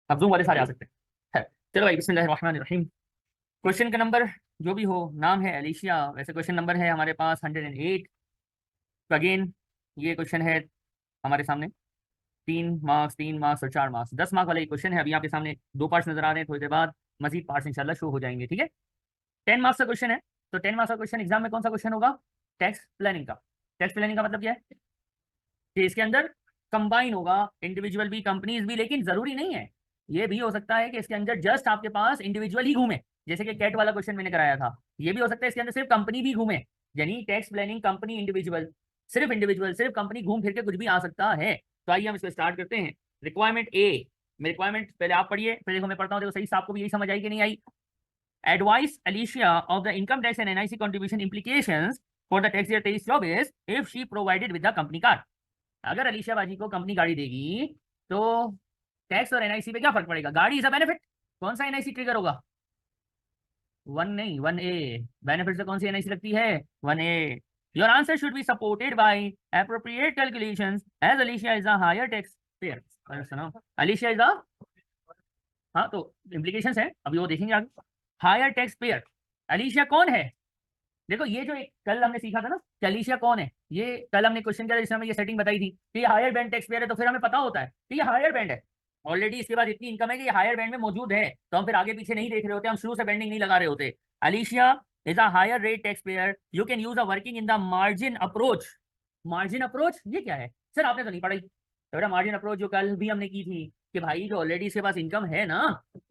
अब जूम वाले सारे आ सकते हैं। है। चलो भाई बिस्मिल्लाहिर्रहमानिर्रहीम। क्वेश्चन का नंबर जो भी हो, नाम है एलिशिया, वैसे क्वेश्चन नंबर है हमारे पास 108। तो अगेन ये क्वेश्चन है हमारे सामने, 3 मार्क्स 3 मार्क्स और 4 मार्क्स, 10 मार्क वाला ये क्वेश्चन है। अभी आपके सामने 2 पार्ट्स नजर आ रहे हैं, थोड़ी देर बाद मजीद पार्ट्स इंशाल्लाह शो हो जाएंगे, ठीक है। 10 मार्क्स का क्वेश्चन है। तो 10 मार्क्स का क्वेश्चन एग्जाम में कौन सा क्वेश्चन होगा? टैक्स प्लानिंग का। टैक्स प्लानिंग का मतलब क्या है कि इसके अंदर कंबाइन होगा इंडिविजुअल भी, कंपनीज भी, लेकिन जरूरी नहीं है। ये भी हो सकता है कि इसके अंदर जस्ट आपके पास इंडिविजुअल ही घूमे, जैसे कि कैट वाला क्वेश्चन मैंने कराया था। ये भी हो सकता है इसके अंदर सिर्फ कंपनी भी घूमे, यानी टैक्स प्लानिंग कंपनी इंडिविजुअल सिर्फ कंपनी घूम फिर के कुछ भी आ सकता है। तो आइए हम इसको स्टार्ट करते हैं। रिक्वायरमेंट ए में, रिक्वायरमेंट पहले आप पढ़िए, फिर देखो मैं पढ़ता हूँ, देखो सही से आपको भी यही समझ आई कि नहीं आई। Advise Alicia of the income tax and NIC contribution implications for the tax year 23-24 if she provided with the company car। अगर अलीशिया बाजी को कंपनी गाड़ी देगी तो टैक्स और एनआईसी पे क्या फर्क पड़ेगा? गाड़ी इज अ बेनिफिट, कौन सा एनआईसी ट्रिगर होगा? 1 नहीं 1A। बेनिफिट से कौन सी एनआईसी लगती है? 1A। Your answer should be supported by appropriate calculations as Alicia is a higher tax payer. सुनो, अलीशिया इज अ, हाँ तो इम्प्लीकेशंस है अभी वो देखेंगे आगे। हायर टैक्स पेयर, अलीशिया कौन है? देखो ये जो एक कल हमने सीखा था ना कि अलीशिया कौन है, ये कल हमने क्वेश्चन किया जिसमें हमें ये सेटिंग बताई थी कि ये हायर बैंड टैक्स पेयर है, तो फिर हमें पता होता है कि ये हायर बैंड है ऑलरेडी, इसके बाद इतनी इनकम है कि ये हायर बैंड में मौजूद है, तो हम फिर आगे पीछे नहीं देख रहे होते, हम शुरू से बेंडिंग नहीं लगा रहे होते। Alicia is a higher rate tax payer, you can use a working in the margin approach. Margin approach ये क्या है सर? आपने तो नहीं पढ़ाई। तो बेटा मार्जिन अप्रोच जो कल भी हमने की थी कि भाई जो ऑलरेडी इसके पास इनकम है ना,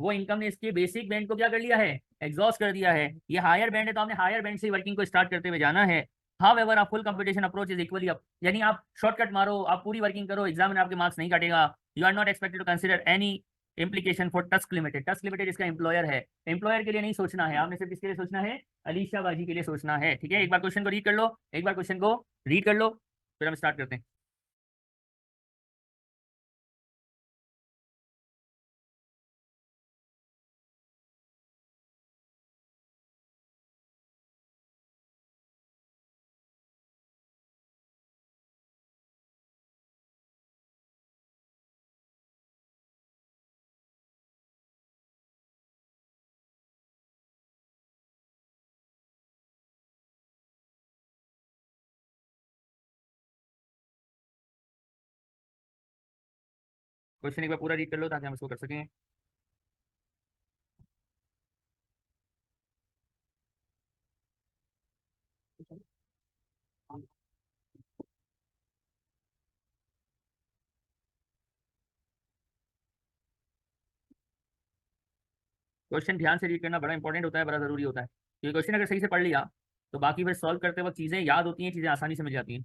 वो इनकम ने इसके बेसिक बैंड को क्या कर लिया है? एग्जॉस्ट कर दिया है। ये हायर बैंड है तो आपने हायर बैंड से वर्किंग को स्टार्ट करते हुए जाना है। How ever full computation approach is equally up, यानी आप शॉर्टकट मारो, आप पूरी वर्किंग करो, एग्जाम में आपके मार्क्स नहीं काटेगा। You are not expected to consider any implication for Tusk Limited. Tusk Limited इसका एम्प्लॉयर है, एम्प्लॉयर के लिए नहीं सोचना है आपने, सिर्फ किसके लिए सोचना है? अलीशा बाजी के लिए सोचना है, ठीक है। एक बार क्वेश्चन को रीड कर लो, एक बार क्वेश्चन को रीड कर लो, फिर हम स्टार्ट करते हैं। क्वेश्चन एक बार पूरा रीड कर लो ताकि हम इसको कर सकें। क्वेश्चन ध्यान से रीड करना बड़ा इंपॉर्टेंट होता है, बड़ा जरूरी होता है, क्योंकि क्वेश्चन अगर सही से पढ़ लिया तो बाकी फिर सॉल्व करते वक्त चीजें याद होती हैं, चीजें आसानी से मिल जाती हैं।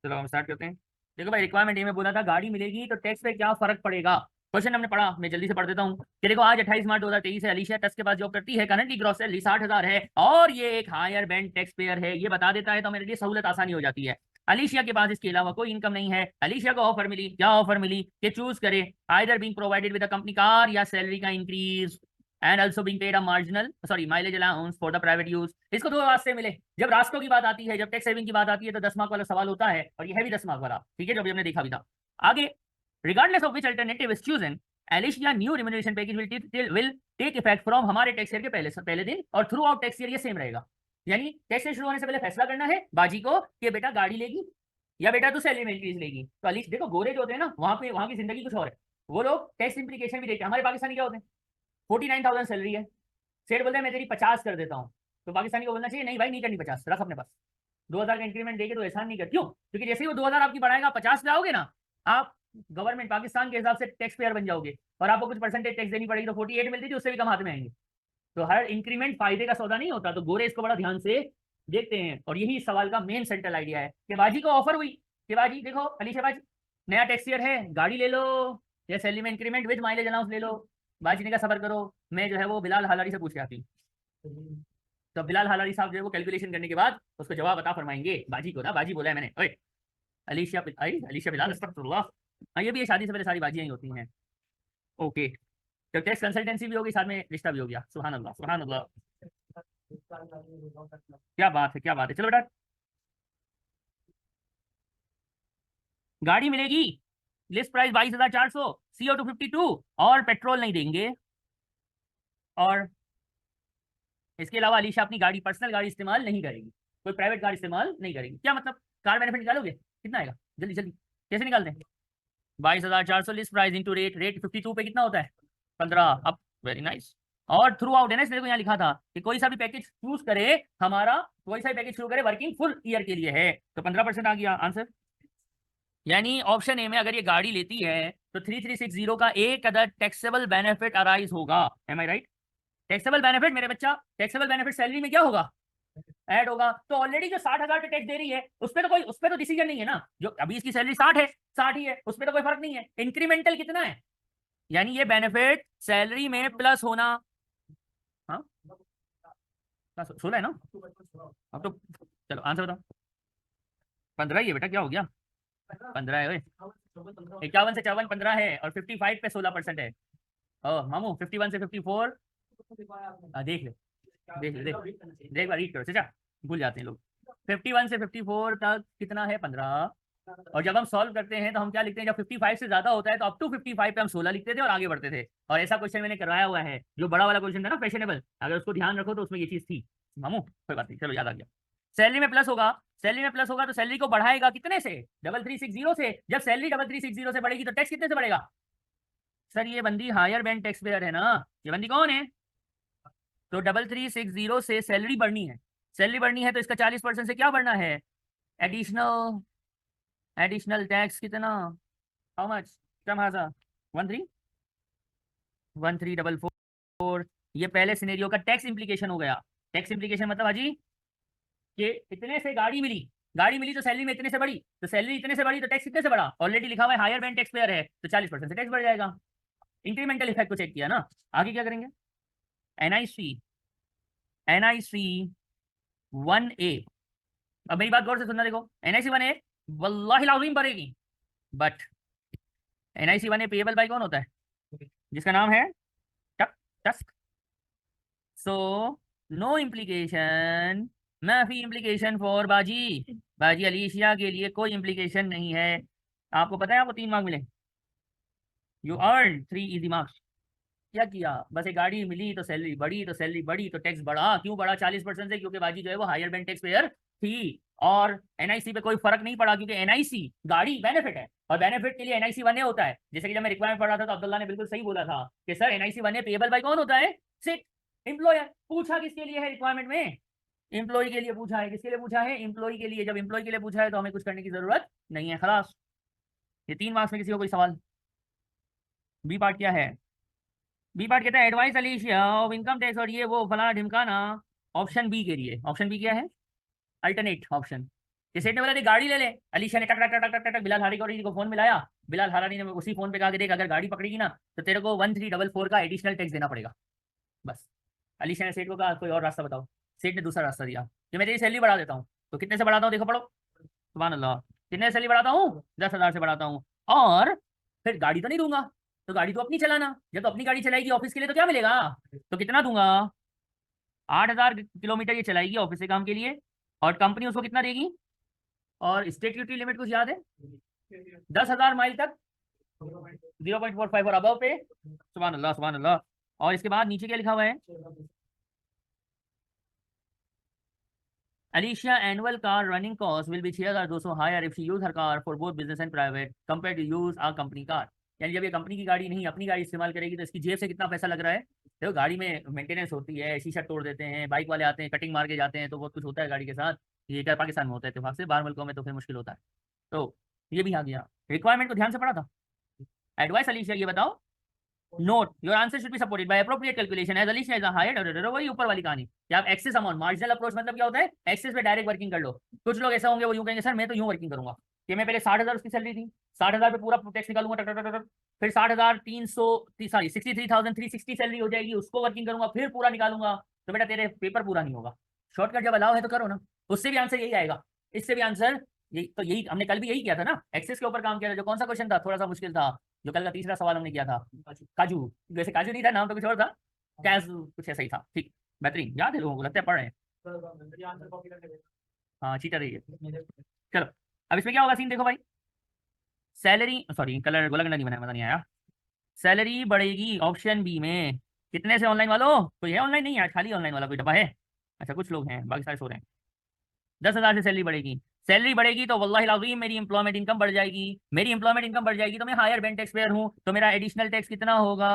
चलो हम स्टार्ट करते हैं। देखो भाई रिक्वायरमेंट ए में बोला था गाड़ी मिलेगी तो टैक्स पे क्या फर्क पड़ेगा। क्वेश्चन हमने पढ़ा, मैं जल्दी से पढ़ देता हूँ कि देखो आज 28 मार्च 2023 है, अलीशिया टस के पास जॉब करती है, करंटली ग्रॉस सैलरी 60,000 है और ये एक हायर बैंड टैक्स पेयर है, ये बता देता है तो मेरे लिए सहूलत आसानी हो जाती है। अलीशिया के पास इसके अलावा कोई इनकम नहीं है। अलीशिया को ऑफर मिली, क्या ऑफर मिली कि चूज करे either being provided with a company car या सैलरी का increase and also being paid a marginal sorry mileage allowance for the private use. इसको दो रास्ते मिले। जब रास्तों की बात आती है, जब टैक्स सेविंग की बात आती है तो 10 मार्क वाला सवाल होता है, और ये है भी 10 मार्क वाला, ठीक है, जो भी हमने देखा भी था। आगे, regardless of which alternative is chosen, Alicia new remuneration package will take effect from हमारे टैक्स ईयर के पहले दिन और थ्रू आउट टैक्स ईयर ये सेम रहेगा। यानी टैक्स ईयर शुरू होने से पहले फैसला करना है बाजी को कि बेटा गाड़ी लेगी या बेटा तू सैलरी में इंक्रीज लेगी। तो अलीश देखो गोरे जो होते हैं ना, वहां पे वहां की जिंदगी कुछ और है, वो लोग टैक्स इंप्लीकेशन भी देखते हैं। हमारे पाकिस्तानी क्या होते हैं? 49,000 सैलरी है, सेठ बोलते हैं मैं तेरी 50 कर देता हूँ, तो पाकिस्तानी को बोलना चाहिए नहीं भाई नहीं करनी 50, रख अपने पास। 2,000 का इंक्रीमेंट देके तो एहसान नहीं कर, क्यों? क्योंकि जैसे ही वो 2,000 आपकी बढ़ाएगा 50 पे आओगे ना, आप गवर्नमेंट पाकिस्तान के हिसाब से टैक्स पेयर बन जाओगे और आपको कुछ परसेंटेज टैक्स देनी पड़ेगी, तो 48 मिलती थी उससे भी कम हाथ में आएंगे। तो हर इंक्रीमेंट फायदे का सौदा नहीं होता, तो गोरे इसको बड़ा ध्यान से देखते हैं, और यही इस सवाल का मेन सेंट्रल आइडिया है कि बाजी को ऑफर हुई कि बाजी देखो अलीशा बाजी नया टैक्स ईयर है, गाड़ी ले लो या सैलरी में इंक्रीमेंट विद माइलेज अलाउंस ले लो। बाजी ने कहा सबर करो, मैं जो है वो बिलाल हालारी से पूछ के आती हूँ। तो बिलाल हालारी साहब जो है वो कैलकुलेशन करने के बाद उसको जवाब अता फरमाएंगे बाजी को ना। बाजी बोला है मैंने, ओए अलीशा बिलाल अस्तगफिरुल्लाह। हाँ ये भी है, शादी से पहले सारी बाजियां ही होती हैं। ओके, तो टैक्स कंसल्टेंसी भी होगी, साथ में रिश्ता भी हो गया। सुभान अल्लाह, सुभान अल्लाह, क्या बात है, क्या बात है। चलो बेटा, गाड़ी मिलेगी, लिस्ट प्राइस 22,400, CO2 52, और पेट्रोल नहीं देंगे, और इसके अलावा अलीशा अपनी गाड़ी, पर्सनल गाड़ी इस्तेमाल नहीं करेगी, कोई प्राइवेट कार इस्तेमाल नहीं करेगी। क्या मतलब, कार बेनिफिट निकालोगे, कितना आएगा, जल्दी जल्दी कैसे निकालते हैं? 22,400 list price into rate, rate 52 पे कितना होता है, 15। अब वेरी नाइस। और थ्रू आउट है ना, इसलिए यहाँ लिखा था कि कोई सा भी पैकेज चूज करे हमारा, कोई सा भी पैकेज शुरू करे वर्किंग फुल ईयर के लिए है, तो 15% आ गया आंसर। यानी ऑप्शन ए में अगर ये गाड़ी लेती है तो 3360 का एक अदर टैक्सेबल बेनिफिट अराइज होगा। एम आई राइट? टैक्सेबल बेनिफिट मेरे बच्चा, टैक्सेबल बेनिफिट सैलरी में क्या होगा, ऐड होगा। तो ऑलरेडी जो 60,000 पे टैक्स दे रही है उस पर तो कोई, उस पर तो डिसीजन नहीं है ना, जो अभी इसकी सैलरी 60 है, 60 ही है, उस पर तो कोई फर्क नहीं है। इंक्रीमेंटल कितना है, यानी ये बेनिफिट सैलरी में प्लस होना। हाँ 16 है ना, अब तो चलो आंसर बताओ। 15 ही है बेटा, क्या हो गया, 15 है। 51 से 54 15 है, और 55 पे 16% है। मामू 51 से 54, देख ले, देख ले, देख बार रीड करो चाचा, भूल जाते हैं लोग। 51 से 54 तक कितना है, 15। और जब हम सॉल्व करते हैं तो हम क्या लिखते हैं, जब 55 से ज्यादा होता है तो अप टू 55 पे हम 16 लिखते थे और आगे बढ़ते थे। और ऐसा क्वेश्चन मैंने करवाया हुआ है, जो बड़ा वाला क्वेश्चन था ना फैशनेबल, अगर उसको ध्यान रखो तो उसमें ये चीज थी। मामू कोई बात नहीं, चलो याद आ गया। सैलरी में प्लस होगा, सैलरी में प्लस होगा तो सैलरी को बढ़ाएगा कितने से, 3360 से। जब सैलरी 3360 से बढ़ेगी तो टैक्स कितने से बढ़ेगा। सर ये बंदी हायर बैंड टैक्स पेयर है ना, ये बंदी कौन है, तो 3360 से सैलरी बढ़नी है, सैलरी बढ़नी है तो इसका 40% से क्या बढ़ना है, एडिशनल, एडिशनल टैक्स कितना, हाउ मच, कम हाजा 13 ये पहले सिनेरियो का टैक्स इंप्लीकेशन हो गया। टैक्स इंप्लीकेशन मतलब हाजी कि इतने से गाड़ी मिली, गाड़ी मिली तो सैलरी में इतने से बढ़ी, तो सैलरी इतने से बढ़ी तो टैक्स कितने से बढ़ा, ऑलरेडी लिखा हुआ है हायर बैंड टैक्स पेयर है तो 40% से टैक्स बढ़ जाएगा। इंक्रीमेंटल इफेक्ट को चेक किया ना, आगे क्या करेंगे, NIC 1A। अब मेरी बात गौर से सुनना, देखो NIC 1A वल्लाहि लाज़िम बढ़ेगी, but NIC 1A payable by कौन होता है, जिसका नाम है टस्क। सो नो इम्प्लीकेशन, माफी इम्प्लीकेशन फॉर बाजी, बाजी अलीशिया के लिए कोई इम्प्लीकेशन नहीं है। आपको पता है आपको 3 मार्क्स मिले, यू अर्न 3 इजी मार्क्स। क्या किया, बस एक गाड़ी मिली तो सैलरी बढ़ी, तो सैलरी बढ़ी तो टैक्स बढ़ा, क्यों बढ़ा 40% से, क्योंकि बाजी जो है वो हायर बैंड टैक्स पेयर थी। और NIC पे कोई फर्क नहीं पड़ा, क्योंकि NIC गाड़ी बेनिफिट है, और बेनिफिट के लिए NIC 1A होता है। जैसे कि जब मैं रिक्वायरमेंट पढ़ रहा था तो अब्दुल्ला ने बिल्कुल सही बोला था कि sir NIC 1A payable by कौन होता है, सिट एम्प्लॉयर। पूछा किसके लिए है रिक्वायरमेंट में, एम्प्लॉय के लिए पूछा है। किसके लिए पूछा है, एम्प्लॉय के लिए। जब एम्प्लॉय के लिए पूछा है तो हमें कुछ करने की जरूरत नहीं है, खलास। ये 3 मार्क्स में किसी को कोई सवाल। बी पार्ट क्या है, बी पार्ट कहता है एडवाइस अलीशिया ऑफ इनकम टैक्स और ये वो फलाना ढिमकाना, ऑप्शन बी के लिए। ऑप्शन बी क्या है, अल्टरनेट ऑप्शन। कि सेठ ने बोला गाड़ी ले ले, अलीशिया ने टक टक टक टक टक टक बिलाल हारी को फोन मिलाया, बिलाल हारानी ने उसी फोन पे कहा कि देख अगर गाड़ी पकड़ेगी ना तो तेरे को 1344 का एडिशनल टैक्स देना पड़ेगा। बस अलीशिया ने सेठ को कहा कोई और रास्ता बताओ, सेठ ने दूसरा रास्ता दिया कि मैं तेरी सैलरी बढ़ा देता हूँ। तो कितने से बढ़ाता हूँ, देखो पढ़ो, सुभान अल्लाह, कितने सैलरी बढ़ाता हूँ, 10,000 से बढ़ाता हूँ, और फिर गाड़ी तो नहीं दूंगा, तो गाड़ी तो अपनी चलाना, जब तो अपनी गाड़ी चलाएगी ऑफिस के लिए तो क्या मिलेगा, तो कितना दूंगा, 8,000 किलोमीटर ये चलाएगी ऑफिस से काम के लिए, और कंपनी उसको कितना देगी, और स्टैट्यूटरी लिमिट कुछ याद है, 10,000 माइल तक 0.45 और अबव पे, सुभान अल्लाह, सुभान अल्लाह। और इसके बाद नीचे क्या लिखा हुआ है, Alicia annual car running cost will be 6,200 higher if she use her car for both business and private compared to use a company car। यानी जब ये कंपनी की गाड़ी नहीं अपनी गाड़ी इस्तेमाल करेगी तो इसकी जेब से कितना पैसा लग रहा है। देखो गाड़ी में मेंटेनेंस होती है, शीशा तोड़ देते हैं, बाइक वाले आते हैं कटिंग मार के जाते हैं, तो बहुत कुछ होता है गाड़ी के साथ। ये क्या पाकिस्तान में होता है इत्तेफाक से, बाहर मुल्कों में तो फिर मुश्किल होता है। तो ये भी आ गया, रिक्वायरमेंट को ध्यान से पढ़ा था। एडवाइस अलीशिया ये बताओ, note your answer should be supported by appropriate calculation as Alicia is a higher, वही ऊपर वाली कहानी कि आप एक्सेस अमाउंट, मार्जिनल अप्रोच मतलब क्या होता है, एक्सेस पे डायरेक्ट वर्किंग कर लो। कुछ लोग ऐसा होंगे वो यूं कहेंगे सर मैं तो यूं वर्किंग करूंगा कि मैं पहले 60,000 उसकी सैलरी थी, 60,000 पे पूरा टैक्स निकालूंगा टक टक टक टक, फिर 60,300 सॉरी 63,360 सैलरी हो जाएगी, उसको वर्किंग करूंगा, फिर पूरा निकालूंगा। तो बेटा तेरे पेपर पूरा नहीं होगा। शॉर्टकट जब अलाउ है तो करो ना, उससे भी आंसर यही आएगा, इससे भी आंसर यही। तो यही हमने कल भी यही किया था ना, एक्सेस के ऊपर काम किया था, जो कौन सा क्वेश्चन था, थोड़ा सा मुश्किल था, जो कल का तीसरा सवाल हमने किया था, काजू, वैसे काजू नहीं था, नाम तो कुछ और था, कैजू कुछ ऐसा ही था। ठीक, बेहतरीन, याद है लोगों को, लगता है पढ़ रहे हैं। हाँ चीटर रही है। चलो अब इसमें क्या होगा सीन, देखो भाई, सैलरी, सॉरी कलर गोला गंडा नहीं बनाया, मजा नहीं आया। सैलरी बढ़ेगी ऑप्शन बी में, कितने से ऑनलाइन वालों, कोई है ऑनलाइन, नहीं है आज, खाली ऑनलाइन वाला कोई डब्बा है? अच्छा कुछ लोग हैं, बाकी सारे सो रहे हैं। 10,000 से सैलरी बढ़ेगी, सैलरी बढ़ेगी तो वल्लाहि लाज़ीम मेरी एम्प्लॉयमेंट इनकम बढ़ जाएगी, मेरी एम्प्लॉयमेंट इनकम बढ़ जाएगी तो मैं हायर बैंक टैक्स पेयर हूँ, तो मेरा एडिशनल टैक्स कितना होगा?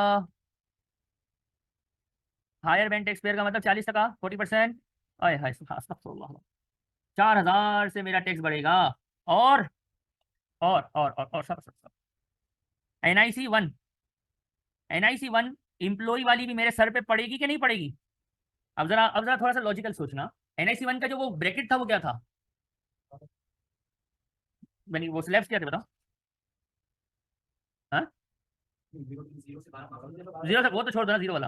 हायर बैंक टैक्स पेयर का मतलब 40%, 40%। आय हाय, 4,000 से मेरा टैक्स बढ़ेगा। और और सब NIC 1, NIC 1 एम्प्लॉय वाली भी मेरे सर पे पड़ेगी कि नहीं पड़ेगी? अब जरा थोड़ा सा लॉजिकल सोचना, NIC 1 का जो वो ब्रैकेट था वो क्या था? मैंने वो स्लैब्स क्या थे बताओ? हाँ, जीरो से, वो तो छोड़ दो ना, जीरो वाला।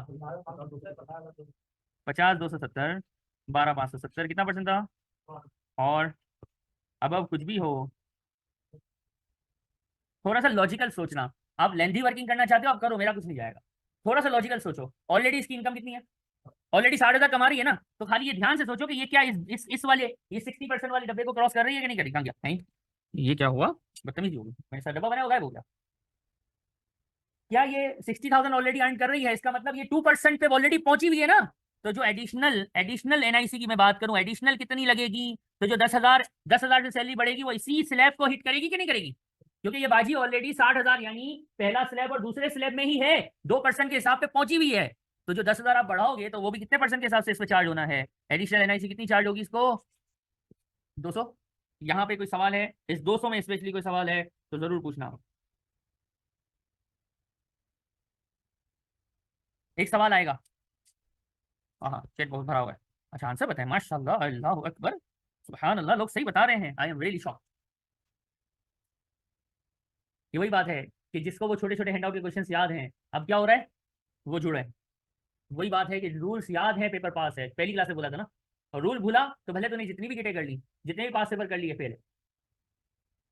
50, 270, 12,570, कितना परसेंट था? और अब कुछ भी हो, थोड़ा सा लॉजिकल सोचना। आप लेंथी वर्किंग करना चाहते हो, आप करो, मेरा कुछ नहीं जाएगा। थोड़ा सा लॉजिकल सोचो, ऑलरेडी इसकी इनकम कितनी है? ऑलरेडी 60,000 कमा रही है ना, तो खाली ये ध्यान से सोचो कि ये क्या इस वाले, ये 60% वाले डब्बे को क्रॉस कर रही है कि नहीं कर रही? कहाँ गया? नहीं, ये क्या हुआ, बदतमीजी होगी, मैंने सर डब्बा बनाया होगा, हो गया क्या? ये 60,000 ऑलरेडी अर्न कर रही है, इसका मतलब ये 2% पे ऑलरेडी पहुंची हुई है ना। तो जो एडिशनल NIC की मैं बात करूं, एडिशनल कितनी लगेगी? तो जो 10,000 से सैलरी बढ़ेगी वो इसी स्लैब को हिट करेगी कि नहीं करेगी? क्योंकि ये बाजी ऑलरेडी 60,000 यानी पहला स्लैब और दूसरे स्लैब में ही है, 2% के हिसाब पे पहुंची हुई है। तो जो 10,000 आप बढ़ाओगे तो वो भी कितने परसेंट के हिसाब से इस पर चार्ज होना है? एडिशनल NIC कितनी चार्ज होगी इसको? 200। यहाँ पे कोई सवाल है इस 200 में स्पेशली, कोई सवाल है तो जरूर पूछना। एक सवाल आएगा। हाँ चेट बहुत भरा हुआ है। अच्छा आंसर बताएं, माशाल्लाह, अल्लाह अकबर, सुभान अल्लाह, लोग सही बता रहे हैं, आई एम रियली शॉक। ये वही बात है कि जिसको वो छोटे छोटे हैंडआउट के क्वेश्चंस याद हैं, अब क्या हो रहा है, वो जुड़ रहे हैं। वही बात है कि रूल्स याद है, पेपर पास है, पहली क्लास में बोला था ना। और रूल भूला तो भले तूने जितनी भी गिटे कर ली, जितने भी पास पेपर कर लिए, फेल।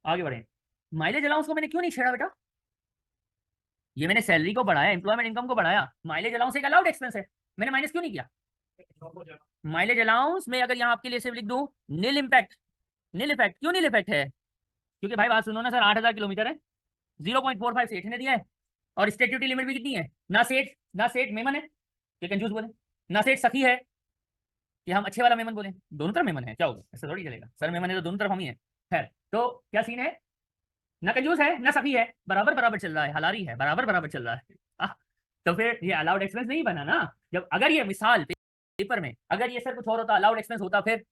आगे बढ़े। माइलेज अलाउंस को मैंने क्यों नहीं छेड़ा बेटा? ये मैंने सैलरी को बढ़ाया, एम्प्लॉयमेंट इनकम को बढ़ाया, माइलेज अलाउंस एक अलाउड एक्सपेंस है, मैंने माइनस क्यों नहीं किया? माइलेज अलाउंस में अगर यहाँ आपके लिए सिर्फ लिख दूं नील इम्पैक्ट, नील इफेक्ट, क्यों नील इफेक्ट है? क्योंकि भाई बात सुनो ना सर, 8,000 किलोमीटर है, 0.45 सेठ ने दिया है, और स्टेट्यूटी लिमिट भी कितनी है? ना सेठ मेमन है, ये कंजूस बोले, ना सेठ सखी है, कि हम अच्छे वाला मेमन बोले, दोनों तरफ मेमन है, क्या होगा, ऐसा थोड़ी चलेगा, सर मेमन है तो दोनों तरफ हम ही है। खैर, तो क्या सीन है, ना कंजूस है ना सखी है, बराबर बराबर चल रहा है, हलारी है, बराबर बराबर चल रहा है। तो फिर ये अलाउड एक्सपेंस नहीं बना ना। जब अगर ये मिसाल पेपर में अगर ये सर कुछ और होता, अलाउड एक्सपेंस होता, फिर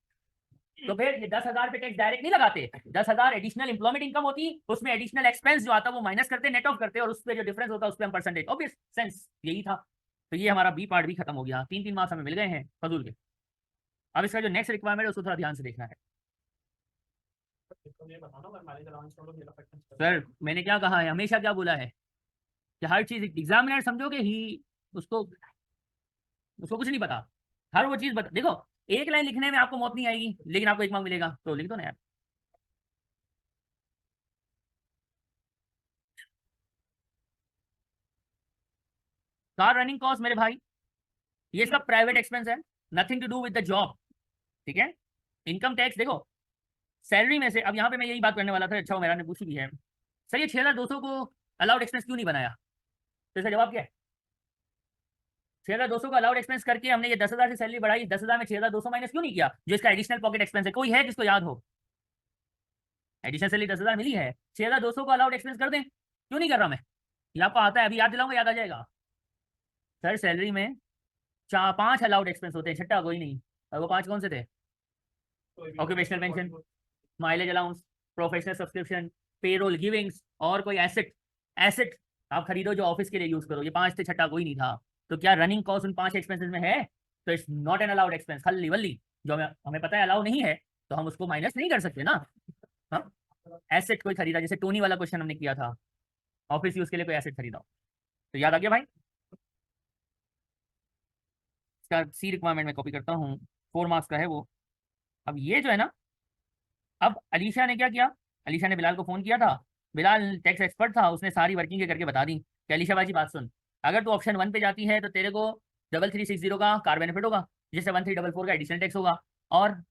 तो फिर ये 10,000 पे टैक्स डायरेक्ट नहीं लगाते, 10,000 एडिशनल इंप्लॉयमेंट इनकम होती, उसमें एडिशनल एक्सपेंस जो आता वो माइनस करते, नेट ऑफ करते, और उस पर जो डिफरेंस होता उस पर हम परसेंटेज, ऑब्वियस सेंस यही था। तो ये हमारा बी पार्ट भी खत्म हो गया, 3-3 मार्क्स हमें मिल गए हैं फजूल के। अब इसका जो नेक्स्ट रिक्वायरमेंट है उसको थोड़ा ध्यान से देखना है। सर मैंने क्या कहा है, हमेशा क्या बोला है कि हर चीज एग्जामिनर समझोगे ही, उसको उसको कुछ नहीं पता, हर वो चीज बता, देखो एक लाइन लिखने में आपको मौत नहीं आएगी, लेकिन आपको एक मार्क मिलेगा, तो लिख दो ना यार। कार रनिंग कॉस्ट मेरे भाई, ये सब प्राइवेट एक्सपेंस है, nothing to do with the job, ठीक है। इनकम टैक्स देखो, सैलरी में से, अब यहाँ पे मैं यही बात करने वाला था, अच्छा वो मेरा ने पूछी भी है, सर ये 6,200 को अलाउड एक्सपेंस क्यों नहीं बनाया? तो इसका जवाब क्या है, 6,200 का अलाउड एक्सपेंस करके हमने ये 10,000 से सैलरी बढ़ाई, 10,000 में 6,200 माइनस क्यों नहीं किया, जो इसका एडिशनल पॉकेट एक्सपेंस है? कोई है जिसको याद हो? एडिशनल सैलरी 10,000 मिली है, 6,200 को अलाउड एक्सपेंस कर दें, क्यों नहीं कर रहा मैं? ये आपको आता है, अभी याद दिलाऊंगा, याद आ जाएगा। सर सैलरी में 4-5 अलाउड एक्सपेंस होते हैं, छठा कोई नहीं, और वो 5 कौन से थे? Occupational pension, mileage allowance, professional subscription, payroll givings, और कोई एसेट, एसेट आप खरीदो जो ऑफिस के लिए यूज करो, ये 5 थे, छठा कोई नहीं था। तो क्या रनिंग कॉस्ट उन 5 एक्सपेंसेस में है? तो it's not an allowed expense, खल्ली वल्ली, जो हमें पता है अलाउ नहीं है, तो हम उसको माइनस नहीं कर सकते ना। हाँ, एसेट कोई खरीदा, जैसे टोनी वाला क्वेश्चन हमने किया था, ऑफिस यूज के लिए कोई एसेट खरीदा, तो याद आ गया भाई। इसका सी रिक्वायरमेंट में कॉपी करता हूँ, 4 मार्क्स का है वो। अब ये जो है ना, अब अलीशा ने क्या किया, अलीशा ने बिलाल को फोन किया था बिलाल टैक्स एक्सपर्ट था, उसने सारी वर्किंग करके बता दी कि अलीशा बाजी बात सुन, अगर तू ऑप्शन 1 पे जाती है तो तेरे को 3360 का कार बेनिफिट होगा, जिससे 1344 का एडिशनल टैक्स होगा, और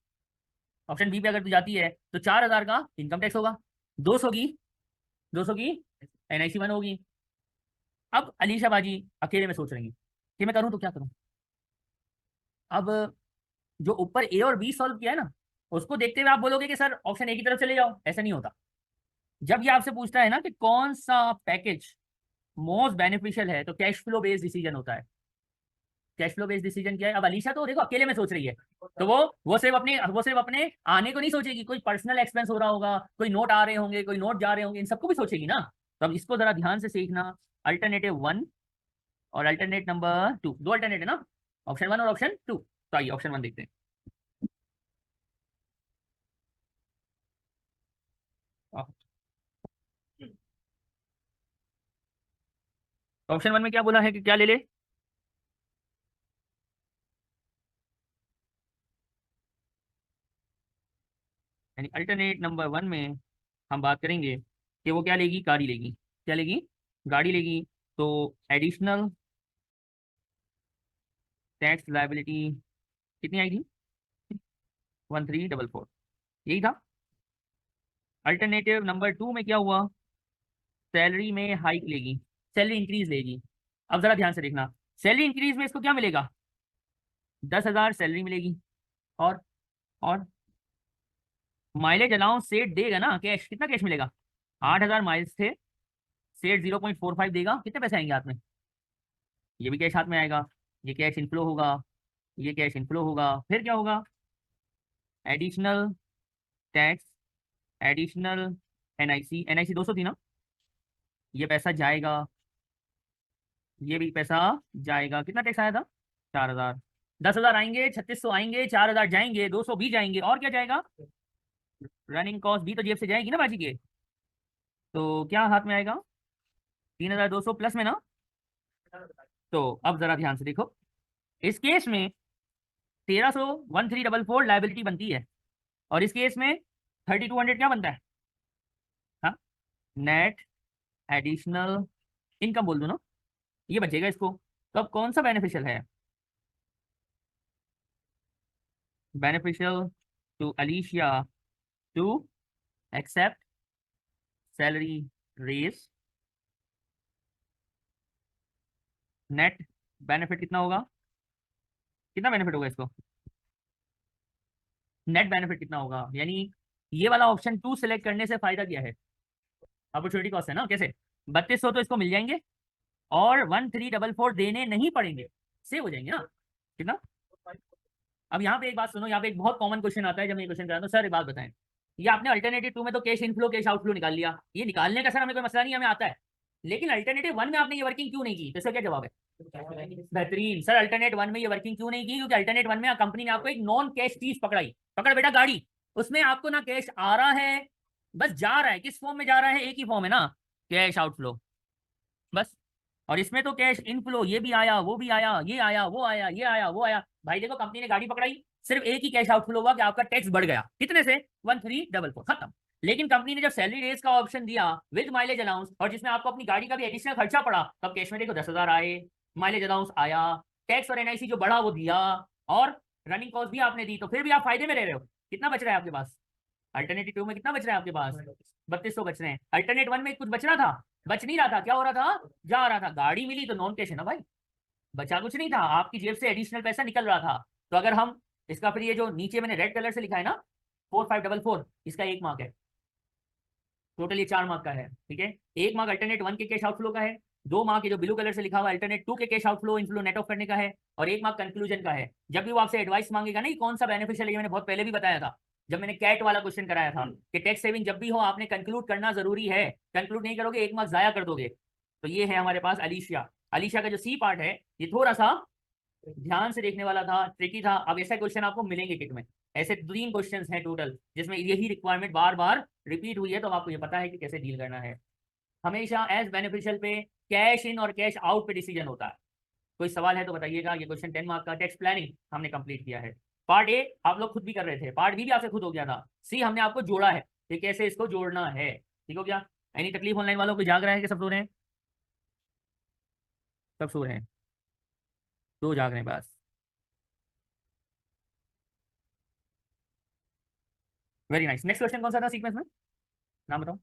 ऑप्शन बी पे अगर तू जाती है तो 4000 का इनकम टैक्स होगा, 200 की NIC 1 होगी। अब अलीशा बाजी अकेले में सोच रही है कि मैं करूं तो क्या करूं। अब जो ऊपर ए और बी सॉल्व किया है ना, उसको देखते हुए आप बोलोगे कि सर ऑप्शन ए की तरफ चले जाओ, ऐसा नहीं होता। जब ये आपसे पूछता है ना कि कौन सा पैकेज मोस्ट बेनिफिशियल है, तो कैश फ्लो बेस्ड डिसीजन होता है। कैश फ्लो बेस्ड डिसीजन क्या है? अब अलीशा तो देखो अकेले में सोच रही है, तो वो सिर्फ अपने आने को नहीं सोचेगी, कोई पर्सनल एक्सपेंस हो रहा होगा, कोई नोट आ रहे होंगे, कोई नोट जा रहे होंगे, इन सबको भी सोचेगी ना। तो अब इसको जरा ध्यान से सीखना। अल्टरनेटिव 1 और अल्टरनेट नंबर 2, दो अल्टरनेट है ना, ऑप्शन 1 और ऑप्शन 2। तो आइए ऑप्शन 1 देखते हैं। ऑप्शन 1 में क्या बोला है कि क्या ले ले? यानी अल्टरनेट नंबर 1 में हम बात करेंगे कि वो क्या लेगी, गाड़ी लेगी। क्या लेगी? गाड़ी लेगी। तो एडिशनल टैक्स लाइबिलिटी कितनी आई थी? 1344, यही था। अल्टरनेटिव नंबर 2 में क्या हुआ? सैलरी में हाइक लेगी, सैलरी इंक्रीज लेगी। अब जरा ध्यान से देखना, सैलरी इंक्रीज में इसको क्या मिलेगा? 10,000 सैलरी मिलेगी, और माइलेज अलाउंस सेठ देगा ना, कैश कितना कैश मिलेगा? 8,000 माइल्स थे, सेठ 0.45 देगा, कितने पैसे आएंगे हाथ में? ये भी कैश हाथ में आएगा, ये कैश इनफ्लो होगा, ये कैश इनफ्लो होगा। फिर क्या होगा? एडिशनल टैक्स, एडिशनल NIC 200 थी ना, ये पैसा जाएगा, ये भी पैसा जाएगा। कितना टैक्स आया था? 4,000। 10,000 आएंगे, 3600 आएंगे, 4,000 जाएंगे, 200 भी जाएंगे, और क्या जाएगा? रनिंग कॉस्ट भी तो जेब से जाएगी ना बाजी के। तो क्या हाथ में आएगा? 3,200 प्लस में ना। तो अब जरा ध्यान से देखो, इस केस में 1344 लाइबिलिटी बनती है, और इस केस में 3200 क्या बनता है? हाँ, नेट एडिशनल इनकम बोल दो ना, ये बचेगा इसको। तो अब कौन सा बेनिफिशियल है? Beneficial to Alicia to accept salary raise. Net benefit कितना होगा? कितना बेनिफिट होगा इसको? नेट बेनिफिट कितना होगा? यानी ये वाला ऑप्शन 2 सेलेक्ट करने से फायदा क्या है? अपॉर्चुनिटी कॉस्ट है ना। कैसे? 3200 तो इसको मिल जाएंगे, और 1344 देने नहीं पड़ेंगे, सेव हो जाएंगे ना। कितना? अब यहाँ पे एक बात सुनो, यहाँ पे एक बहुत कॉमन क्वेश्चन आता है जब मैं क्वेश्चन कराता हूँ, सर एक बात बताएं, ये आपने अल्टरनेटिव 2 में तो कैश इनफ्लो कैश आउटफ्लो निकाल लिया, ये निकालने का सर हमें कोई मसला नहीं, हमें आता है, लेकिन अल्टरनेटिव 1 में आपने ये वर्किंग क्यों नहीं की? तो इसका क्या जवाब है? बेहतरीन सर, अल्टरनेट 1 में ये वर्किंग क्यों नहीं की? क्योंकि अल्टरनेट 1 में कंपनी ने आपको एक नॉन कैश चीज पकड़ाई, पकड़ बेटा गाड़ी, उसमें आपको ना कैश आ रहा है, बस जा रहा है, किस फॉर्म में जा रहा है? एक ही फॉर्म है ना, कैश आउटफ्लो, बस। और इसमें तो कैश इनफ्लो, ये भी आया, वो भी आया, ये आया, वो आया, ये आया, वो आया। भाई देखो, कंपनी ने गाड़ी पकड़ाई, सिर्फ एक ही कैश आउटफ्लो हुआ कि आपका टैक्स बढ़ गया, कितने से? 1344, खत्म। लेकिन कंपनी ने जब सैलरी रेस का ऑप्शन दिया विद माइलेज अलाउंस, और जिसमें आपको अपनी गाड़ी का भी एडिशनल खर्चा पड़ा, तब कैश में देखो 10,000 आए, माइलेज अलाउंस आया, टैक्स और NIC जो बढ़ा वो दिया, और रनिंग कॉस्ट भी आपने दी, तो फिर भी आप फायदे में रह रहे हो। कितना बच रहा है आपके पास? अल्टरनेटिव 2 में कितना बच रहा है आपके पास? 3200 बच रहे हैं। अल्टरनेट 1 में कुछ बच रहा था? बच नहीं रहा था। क्या हो रहा था? जा रहा था। गाड़ी मिली तो नॉन कैश है ना भाई, बचा कुछ नहीं था, आपकी जेब से एडिशनल पैसा निकल रहा था। तो अगर हम इसका फिर ये जो नीचे मैंने रेड कलर से लिखा है ना 4544, इसका 1 मार्क है, टोटल ये 4 मार्क का है, ठीक है। 1 मार्क अल्टरनेट 1 के कैश आउटफ्लो का है, 2 मार्क ये जो ब्लू कलर से लिखा हुआ अल्टरनेट 2 के cash outflow inflow net of करने का है, और 1 मार्क कंक्लूजन का है। जब भी वो आपसे एडवाइस मांगेगा ना कि कौन सा बेनिफिशियल है, ये मैंने बहुत पहले भी बताया था जब मैंने कैट वाला क्वेश्चन कराया था कि टैक्स सेविंग जब भी हो आपने कंक्लूड करना जरूरी है, कंक्लूड नहीं करोगे 1 मार्क जाया कर दोगे। तो ये है हमारे पास अलीशिया। अलीशिया का जो सी पार्ट है ये थोड़ा सा ध्यान से देखने वाला था, ट्रिकी था। अब ऐसा क्वेश्चन आपको मिलेंगे किट में, ऐसे 3 क्वेश्चंस हैं टोटल जिसमें यही रिक्वायरमेंट बार बार रिपीट हुई है, तो आपको ये पता है कि कैसे डील करना है। हमेशा एज बेनिफिशियल पे कैश इन और कैश आउट पे डिसीजन होता है। कोई सवाल है तो बताइएगा। ये क्वेश्चन 10 मार्क का टैक्स प्लानिंग हमने कंप्लीट किया है। पार्ट ए आप लोग खुद भी कर रहे थे, पार्ट बी भी आपसे खुद हो गया था, सी हमने आपको जोड़ा है कि कैसे इसको जोड़ना है, ठीक हो गया। एनी तकलीफ ऑनलाइन वालों को? जाग रहा है कि सब सो रहे हैं? सब सो रहे हैं, दो जाग रहे हैं बस। Very nice. नेक्स्ट क्वेश्चन कौन सा था सीक्वेंस में, नाम बताओ।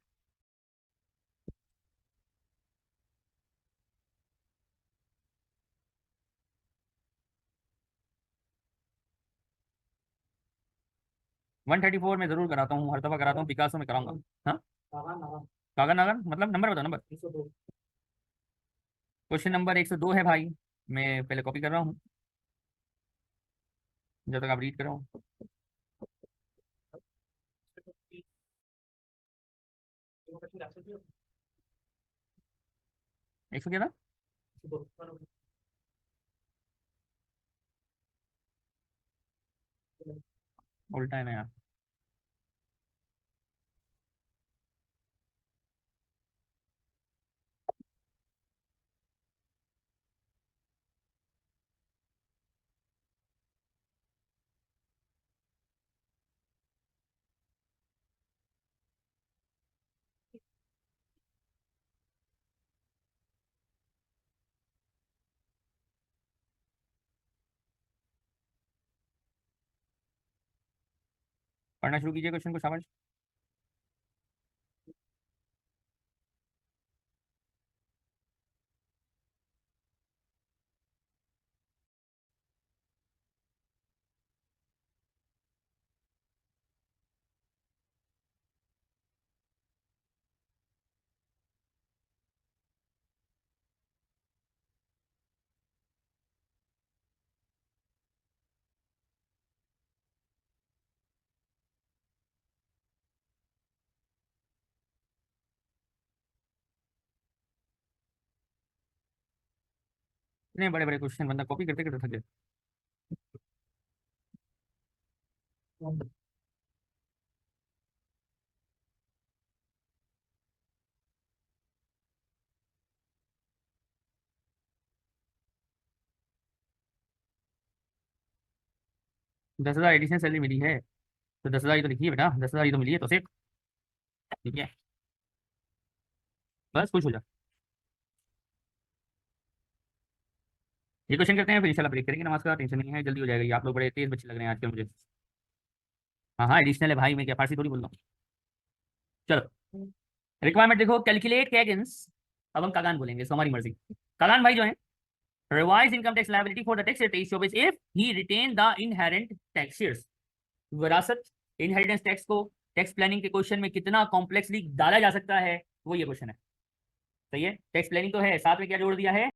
वन थर्टी फोर में जरूर कराता हूँ, हर दफा कराता हूँ, पिकासो में कराऊंगा। हाँ, कागन नागन मतलब नंबर बताओ, नंबर। क्वेश्चन नंबर 102 है भाई, मैं पहले कॉपी कर रहा हूँ जब तक आप रीड कर रहा हूँ। 100 क्या था? उल्टा है ना यार। पढ़ना शुरू कीजिए क्वेश्चन को, शाबाश। इतने बड़े बड़े क्वेश्चन बंदा कॉपी करते करते थक गए। 10,000 एडिशनल सैलरी मिली है, तो 10,000 ही तो लिखिए बेटा, 10,000 ही तो मिली है तो सिर्फ, ठीक है, बस खुश हो जा। ये क्वेश्चन करते हैं फिर इंशाल्लाह ब्रेक करेंगे, नमाज का टेंशन नहीं है, जल्दी हो जाएगा ये। आप लोग बड़े तेज बच्चे लग रहे हैं आजकल मुझे। हाँ हाँ, एडिशनल है भाई, मैं क्या फारसी थोड़ी बोल रहा हूँ। चलो, रिक्वायरमेंट देखो, कैलकुलेट कैगन्स। अब हम कागान बोलेंगे, इसको हमारी मर्जी। कागान भाई जो है, revise income tax liability for the tax year 23-24 if he retain the inherent tax shares. विरासत, इनहेरिटेंस टैक्स को टैक्स प्लानिंग के क्वेश्चन में कितना कॉम्प्लेक्सली डाला जा सकता है, वो ये क्वेश्चन है। सही है, टैक्स प्लानिंग तो है, साथ में क्या जोड़ दिया है,